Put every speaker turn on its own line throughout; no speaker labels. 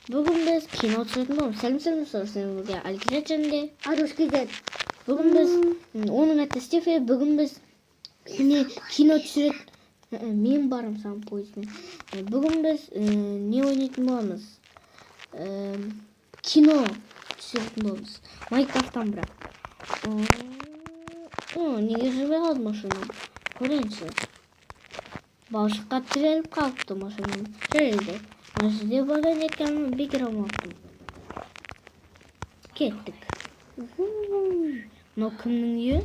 Бүгін біз кино түсіретін боламыз. Сәлем сіздерге Алгизат жөнінде.
Арушкизат.
Бүгін біз оның аты Стефе. Бүгін біз кино түсіретін. Мен барым саған пойызбен. Бүгін біз не ойнайтын боламыз? Кино түсіретін боламыз. Майнкрафттан бірақ. Неге жүрмей қалды машинам? Көрейінші. Балшыққа тіреліп қалыпты машинам. Жүреді. Сізде барған екенін бекер алмаппын. Кеттік. Мынау кімнің үйі?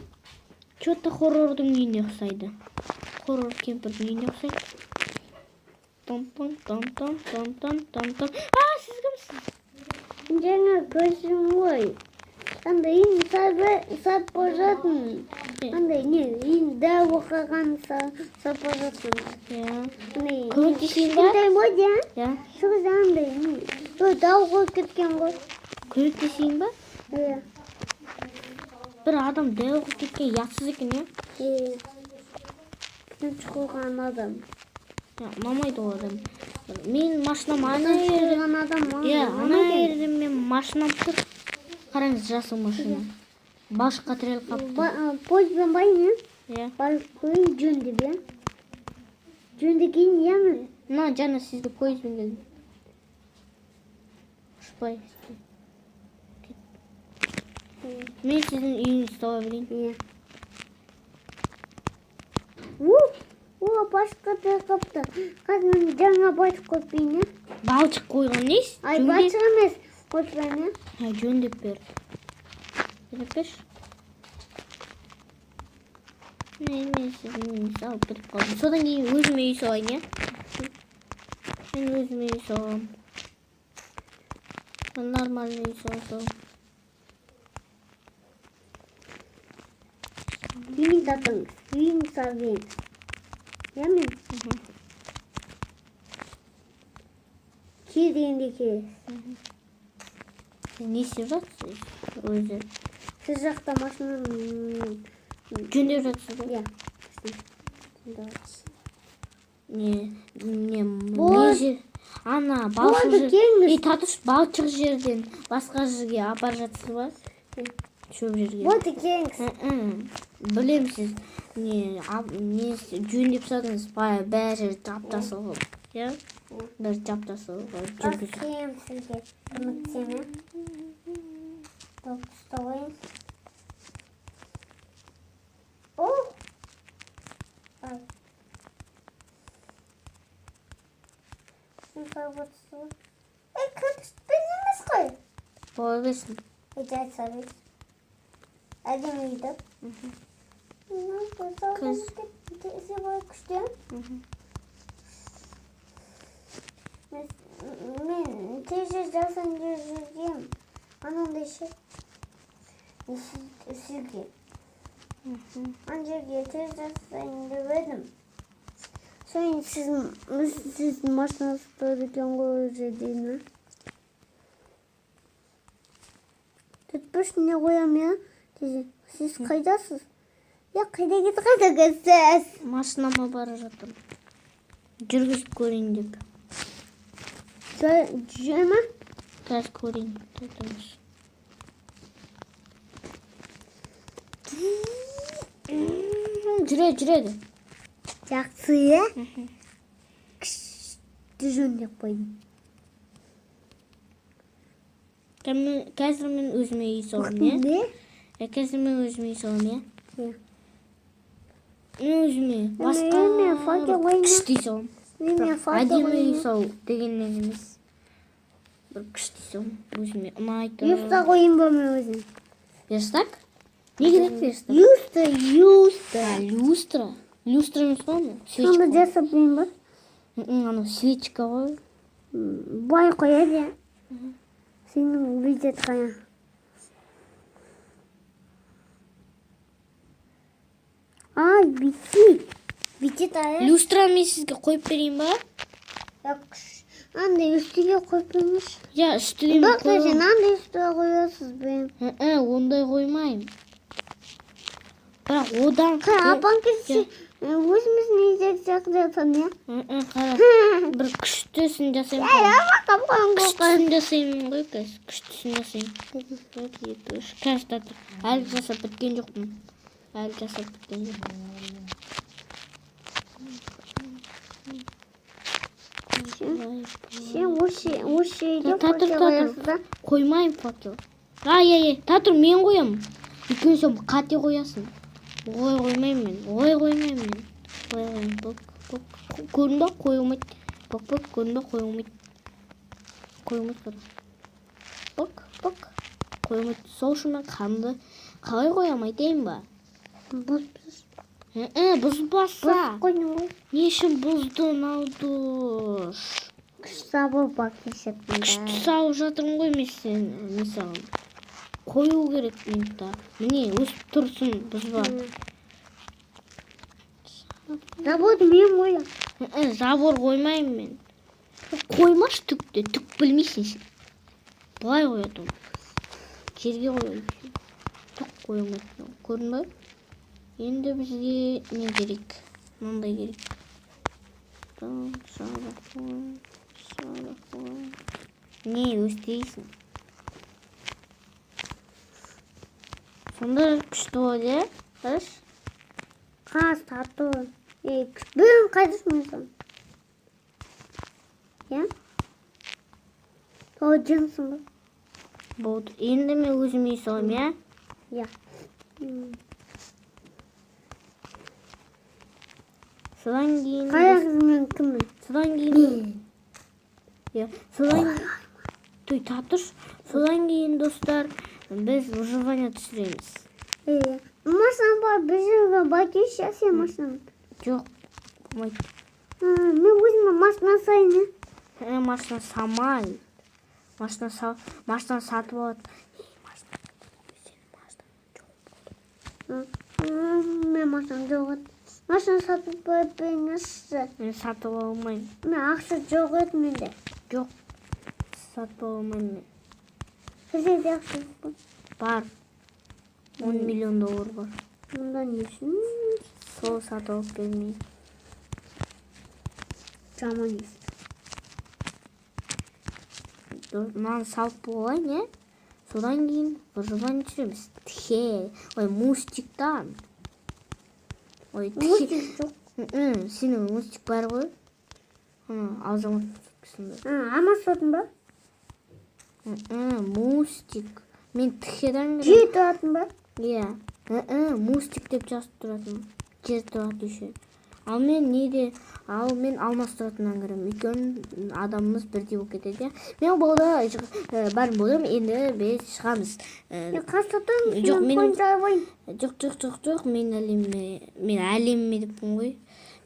Чөтті хоррордың үйіне ұқсайды. Хоррор кемпірдің үйіне ұқсайды. Там. Сіз кімсіз?
Жаңа көзім ғой. Андай сап пожатын. Андай не, да оқыған сап пожатын.
Көмектесейін ба?
Кімдай болды,
Ja.
Шығыз андай не. Дау қойып кеткен ғой.
Көмектесейін ба? Бір адам дәу қылып кеткен ұятсыз екен, ja?
Күтіп қойған адам.
Ұнамайды ол адам. Мен машинам ана жерде мен машинам тұр. Қараңыз, жасыл машина. Балшыққа тіреліп қалыпты.
Пойызбен бай не?
Барып
қойын жөн деп, ja? Жөнде кейін, яны?
Жаңа сізге пойызбен келдім. Ұшпай. Мен сіздің үйіңізді таба білейін.
Башқа қапты. Қазір мен жаңа балшық қойпейін, ja?
Балшық қойған нейсіз?
Балшық емес қойпейін, ja?
Жөндеп берді. Жөндеп берші. Мен сіздің үйіңізді алып кетіп қалдым. Содан кейін өзіме үй салайын, ja? Мен өзіме үй салам. Нормальный үй салам.
Үйін татыңыз, үйін салбейін. Я мен? Ке дегенде ке.
Не істеп жатсыз өзі?
Сіз жақта машинаны
Жөндеп жатсыз ба?
Ja.
Ана балшық жер. Татыш балшық жерден басқа жерге апар жатсыз ба? Шөп жерге.
Болды кеңіз.
Білем сіз жөндеп садыңыз бәрі жер жап-жасыл қылып. Бәрі жап-жасыл қылып жүргізіп.
Кем сізге көмектесеме? Ұстауын. Кірпіштен емес қой.
Бола берсін.
Жай сабет. Әдемі үйді. Көз. Тесе бай күшті. Мен теже жасын жүргем. Анандай ше. Сізге. Ан жерге теж жасын деп едім. Соң сіздің машинасы тұр екен ғой өзі дейін. Түтпіш не қоям, я? Сіз қайдасыз? Я қайда кетсіз?
Машинама бара жатыр. Жүргізіп көрейін деп.
Жүре ма?
Қазір көрейін. Жүреді.
Жақсы, е? Күшті жөндеп қойдым.
Қазір мен өзіме үй салам, е? Қазір мен өзіме үй салам, е? Мен өзіме басқа күшті үй салам. Әдемі үй сал дегеннен емес. Бір күшті үй салам. Өзіме ұнайды.
Юста қойын ба мен өзім?
Верстак? Не керек верстак?
Люстра.
Люстра емес па оны?
Сонда жасап дейін ба?
Ана свечка ғой.
Бай қояды, я? Сенің бүйдет қая. Бүйдет ая.
Люстра мен сізге қойып берейін ба?
Андай үстіге қойып беріңіз.
Үстіге мен
қойып. Сен андай үстіге қоясыз бен.
Ондай қоймайым. Бірақ одан...
Апаң келсе, өзіміздің үйде жататын, иә?
Қара. Бір күштісін жасаймын.
Бақап қойын
Күштісін жасаймын ғой, қазір. Күштісін жасаймын. Қазір татыр. Әлі жасап біткен жоқпын. Әлі жасап біткен жоқпын.
Сен осы үйде
Татыр,
факел
татыр.
қоясыз да?
Қоймайым факел. Татыр, мен қоямын. Екеуін сен қате қоясың. Ой қоймаймын мен. Бұк. Көрінбе, қойылмайды. Бұк, көрінбе, қойылмайды. Бұк. Қойылмайды. Сол үшін мен қанды қалай қоям, айтайын ба? Бұзбаса.
Қойдың ғой.
Не үшін бұздың, Алдош?
Күш сабыр бак есептің.
Күшті салып жатырмын ғой мен сен, мысалы. Қою керек минутта. Міне, өсіп тұрсын, бұзба.
Заборды мен қоям.
Забор қоймаймын мен. Қоймаш түкті, түк білмейсің сен. Былай қоятын. Жерге қояйын. Түк қоймайды. Көрінбе? Енді бізге не керек? Мындай керек. Сабақ қой. Не өстейсің? Сонда күшті болады, қараш?
Қаз тату. Бүгін қайдасың сон? Я? Сол жынсың ба?
Болды. Енді мен өзім үй салам, я?
Я.
Содан кейін...
Қайағызымен кіммін?
Содан кейін... Содан кейін, достар, біз выживание түсіреміз.
Машина бар, біз жерге бакеші, сен машина.
Жоқ, болмайды.
Мен өзіме машина сайын,
Машина самай. Машина сатып алады.
Мен машина жоқ еді. Машина сатып беріңізші.
Мен сатып алмаймын.
Мен ақша жоқ еді менде.
Жоқ, сатып алмаймын мен.
Сізде де ақша жоқ па?
Бар. 10 миллион доллар бар.
Мұнда не үшін?
Сол сатып алып бермейін.
Жаман ес.
Мынаны салып болайын, не? Содан кейін выживание түсіреміз. Мустиктан.
Мустик жоқ.
Сенің мустик бар ғой? Алжамат кісіңді.
Ама сотын ба?
Мустик. Мен тіхеден берем.
Жер тұратын ба?
Иә. Мустик деп жазып тұратын. Жер тұрады еще. Ал мен алмас тұратыннан кірем. Өйткені адамымыз бірдей болып кетеді. Мен болда бәрін болдым, енді біз шығамыз.
Қастатын мен қойынша ойын.
Жоқ, мен әлемме деппін ғой.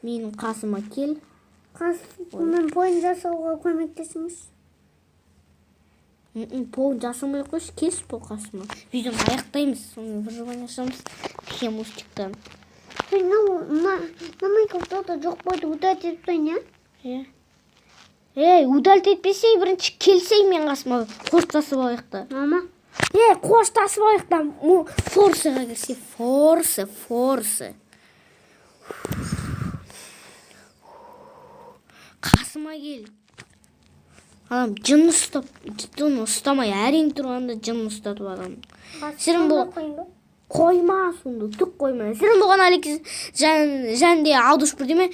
Менің қасыма кел.
Мен пойын жасауға көмектесіңіз.
Пойын жасамай қойшы, келші бұл қасыма. Видеоны аяқтаймыз, выживание ашамыз. Мустиктан.
Майнкрафтта жоқ болды, удалить етпейін,
иә? Удалить етпесей, бірінші келсей мен қасыма қоштасып алайықта.
Мама?
Қоштасып алайықта. Форсыға келсе, форсы. Қасыма кел. Адам жын ұстамай, әрең тұрғанда жын ұстатып адам. Сірін бұл... Қойма сонда, түк қойма. Сірін болған Алекс жәнде алдыш бір деме,